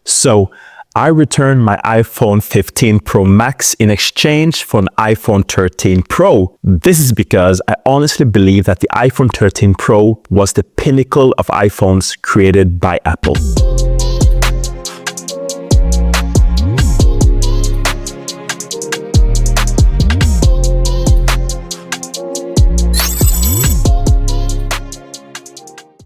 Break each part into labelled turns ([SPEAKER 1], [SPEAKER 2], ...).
[SPEAKER 1] So I returned my iPhone 15 Pro Max in exchange for an iPhone 13 Pro. This is because I honestly believe that the iPhone 13 Pro was the pinnacle of iPhones created by Apple.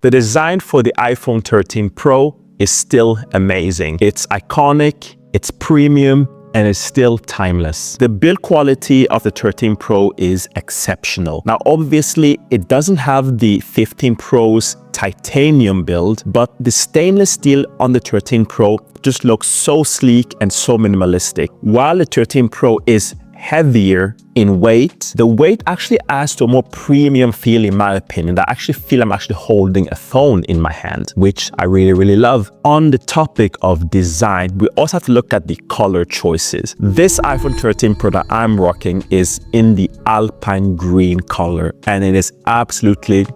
[SPEAKER 1] The design for the iPhone 13 Pro is still amazing. It's iconic, it's premium, and it's still timeless. The build quality of the 13 Pro is exceptional. Now, obviously, it doesn't have the 15 Pro's titanium build, but the stainless steel on the 13 Pro just looks so sleek and so minimalistic. While the 13 Pro is heavier in weight, the weight actually adds to a more premium feel, in my opinion. I actually feel I'm actually holding a phone in my hand, which I really love. On the topic of design, we also have to look at the color choices. This iPhone 13 Pro that I'm rocking is in the Alpine green color, and it is absolutely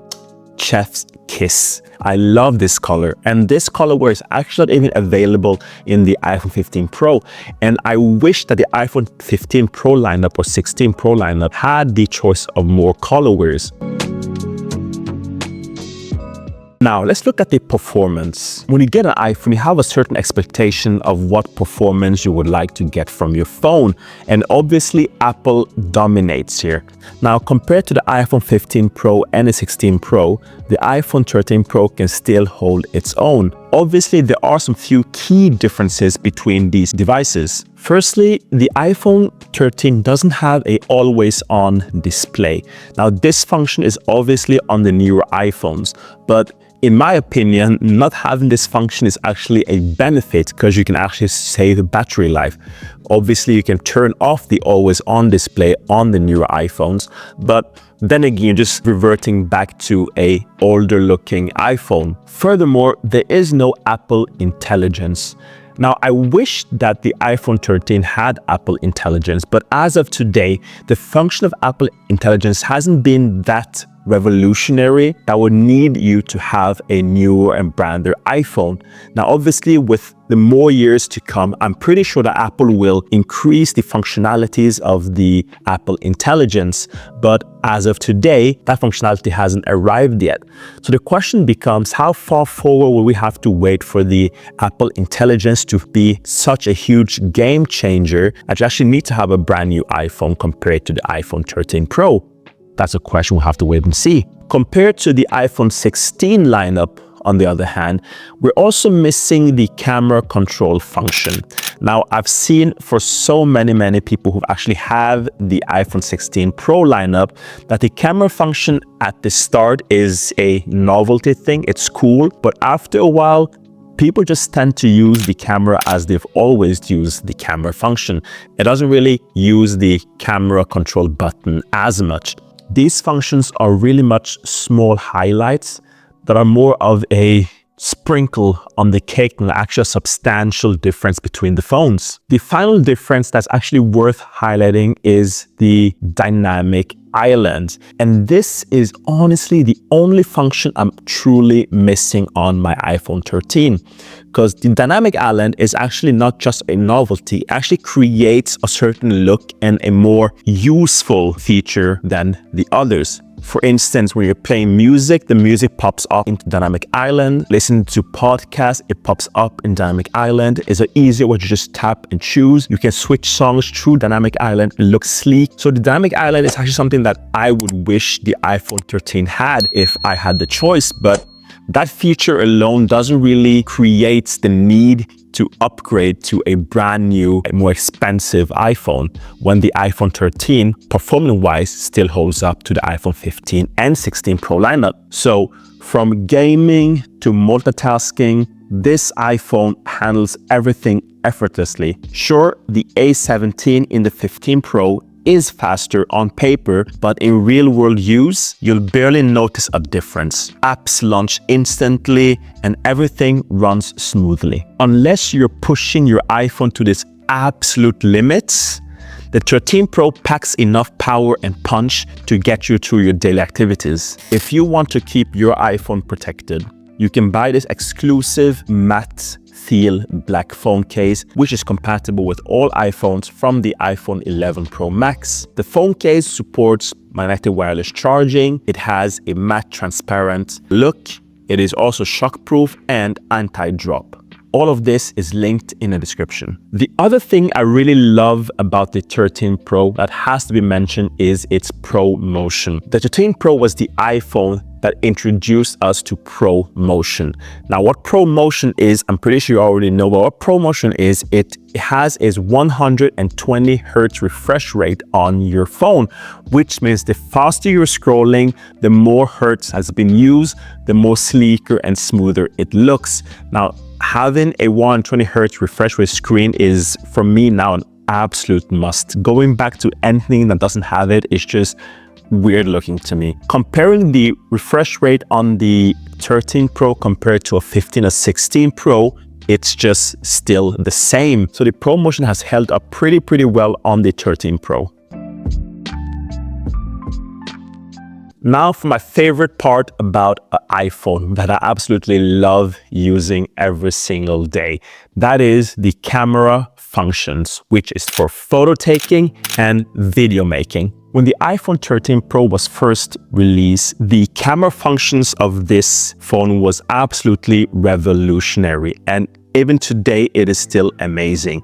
[SPEAKER 1] chef's kiss. I love this color, and this colorway is actually not even available in the iPhone 15 Pro, and I wish that the iPhone 15 Pro lineup or 16 Pro lineup had the choice of more colorways. Now, let's look at the performance. When you get an iPhone, you have a certain expectation of what performance you would like to get from your phone. And obviously, Apple dominates here. Now, compared to the iPhone 15 Pro and the 16 Pro, the iPhone 13 Pro can still hold its own. Obviously, there are some few key differences between these devices. Firstly, the iPhone 13 doesn't have a always-on display. Now, this function is obviously on the newer iPhones, but in my opinion, not having this function is actually a benefit because you can actually save battery life. Obviously, you can turn off the always-on display on the newer iPhones, but then again, you're just reverting back to a older looking iPhone. Furthermore, there is no Apple Intelligence. Now, I wish that the iPhone 13 had Apple Intelligence, but as of today, the function of Apple Intelligence hasn't been that revolutionary that would need you to have a newer and brander iPhone. Now, obviously, with the more years to come, I'm pretty sure that Apple will increase the functionalities of the Apple Intelligence, but as of today, that functionality hasn't arrived yet. So the question becomes, how far forward will we have to wait for the Apple Intelligence to be such a huge game changer that you actually need to have a brand new iPhone compared to the iPhone 13 Pro? That's a question we'll have to wait and see. Compared to the iPhone 16 lineup, on the other hand, we're also missing the camera control function. Now, I've seen for so many people who actually have the iPhone 16 Pro lineup that the camera function at the start is a novelty thing. It's cool, but after a while, people just tend to use the camera as they've always used the camera function. It doesn't really use the camera control button as much. These functions are really much small highlights that are more of a sprinkle on the cake than actually a substantial difference between the phones. The final difference that's actually worth highlighting is the dynamic island. And this is honestly the only function I'm truly missing on my iPhone 13. Because the dynamic island is actually not just a novelty, it actually creates a certain look and a more useful feature than the others. For instance, when you're playing music, the music pops up into Dynamic Island. Listen to podcasts, it pops up in Dynamic Island. It's an easier way to just tap and choose. You can switch songs through Dynamic Island. It looks sleek. So the Dynamic Island is actually something that I would wish the iPhone 13 had if I had the choice, but that feature alone doesn't really create the need to upgrade to a brand new, more expensive iPhone when the iPhone 13, performance-wise, still holds up to the iPhone 15 and 16 Pro lineup. So from gaming to multitasking, this iPhone handles everything effortlessly. Sure, the A17 in the 15 Pro is faster on paper, but in real-world use, you'll barely notice a difference. Apps launch instantly and everything runs smoothly. Unless you're pushing your iPhone to its absolute limits, the 13 Pro packs enough power and punch to get you through your daily activities. If you want to keep your iPhone protected, you can buy this exclusive matte steel black phone case, which is compatible with all iPhones from the iPhone 11 Pro Max. The phone case supports magnetic wireless charging. It has a matte transparent look. It is also shockproof and anti-drop. All of this is linked in the description. The other thing I really love about the 13 Pro that has to be mentioned is its Pro Motion. The 13 Pro was the iPhone that introduced us to Pro Motion. Now, what Pro Motion is, I'm pretty sure you already know, but what Pro Motion is, it has a 120 Hertz refresh rate on your phone, which means the faster you're scrolling, the more Hertz has been used, the more sleeker and smoother it looks. Now, having a 120 Hertz refresh rate screen is, for me now, an absolute must. Going back to anything that doesn't have it is just weird looking to me. Comparing the refresh rate on the 13 Pro compared to a 15 or 16 Pro, it's just still the same. So the Pro Motion has held up pretty well on the 13 Pro. Now for my favorite part about an iPhone that I absolutely love using every single day. That is the camera functions, which is for photo taking and video making. When the iPhone 13 Pro was first released, the camera functions of this phone was absolutely revolutionary, and even today it is still amazing.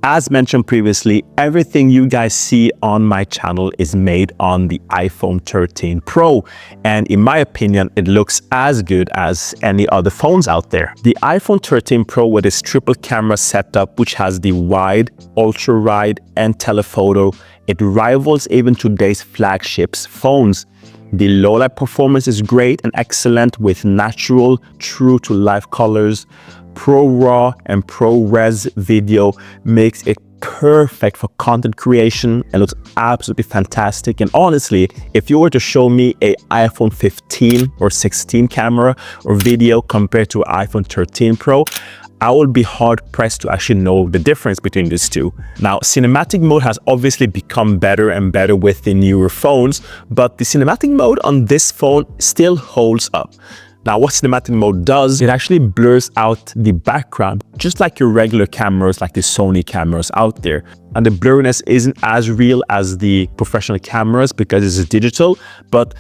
[SPEAKER 1] As mentioned previously, everything you guys see on my channel is made on the iPhone 13 Pro, and in my opinion, it looks as good as any other phones out there. The iPhone 13 Pro with its triple camera setup, which has the wide, ultra wide, and telephoto, it rivals even today's flagships phones. The low light performance is great and excellent with natural, true to life colors. Pro RAW and Pro Res video makes it perfect for content creation and looks absolutely fantastic. And honestly, if you were to show me a iPhone 15 or 16 camera or video compared to an iPhone 13 Pro, I would be hard pressed to actually know the difference between these two. Now, cinematic mode has obviously become better and better with the newer phones, but the cinematic mode on this phone still holds up. Now, what cinematic mode does, it actually blurs out the background, just like your regular cameras, like the Sony cameras out there. And the blurriness isn't as real as the professional cameras because it's digital, but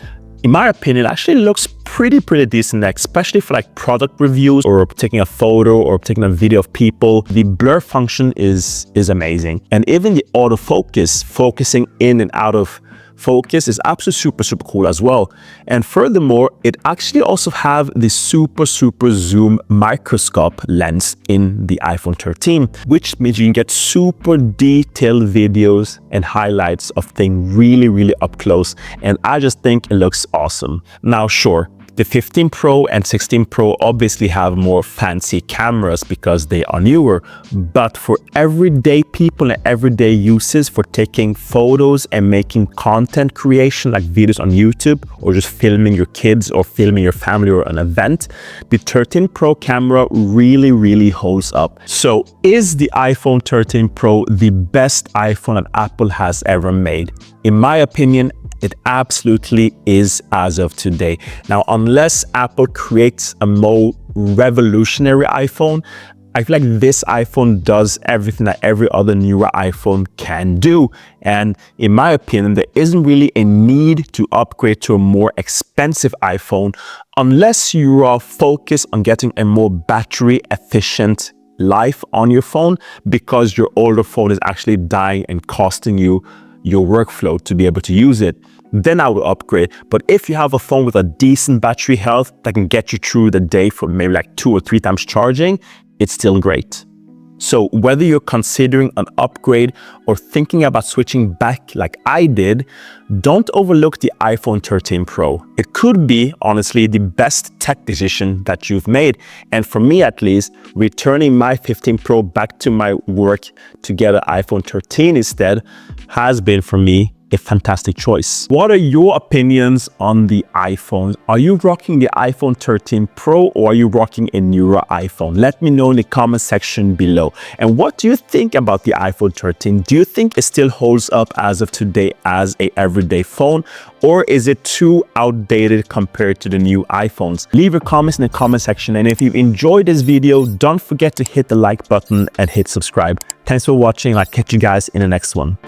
[SPEAKER 1] in my opinion, it actually looks pretty decent, especially for like product reviews or taking a photo or taking a video of people. The blur function is amazing. And even the autofocus, focusing in and out of focus, is absolutely super cool as well. And furthermore, it actually also have the super zoom microscope lens in the iPhone 13, which means you can get super detailed videos and highlights of things really up close. And I just think it looks awesome. Now, sure, the 15 Pro and 16 Pro obviously have more fancy cameras because they are newer, but for everyday people and everyday uses, for taking photos and making content creation like videos on YouTube or just filming your kids or filming your family or an event, the 13 Pro camera really holds up. So is the iPhone 13 Pro the best iPhone that Apple has ever made? In my opinion, it absolutely is as of today. Now, unless Apple creates a more revolutionary iPhone, I feel like this iPhone does everything that every other newer iPhone can do. And in my opinion, there isn't really a need to upgrade to a more expensive iPhone unless you are focused on getting a more battery efficient life on your phone because your older phone is actually dying and costing you your workflow to be able to use it. Then I will upgrade. But if you have a phone with a decent battery health that can get you through the day for maybe like 2 or 3 times charging, it's still great. So whether you're considering an upgrade or thinking about switching back like I did, don't overlook the iPhone 13 Pro. It could be, honestly, the best tech decision that you've made. And for me, at least, returning my 15 Pro back to my work to get an iPhone 13 instead has been, for me, a fantastic choice. What are your opinions on the iPhones? Are you rocking the iPhone 13 Pro or are you rocking a newer iPhone? Let me know in the comment section below. And what do you think about the iPhone 13? Do you think it still holds up as of today as an everyday phone, or is it too outdated compared to the new iPhones? Leave your comments in the comment section, and if you've enjoyed this video, don't forget to hit the like button and hit subscribe. Thanks for watching. I'll catch you guys in the next one.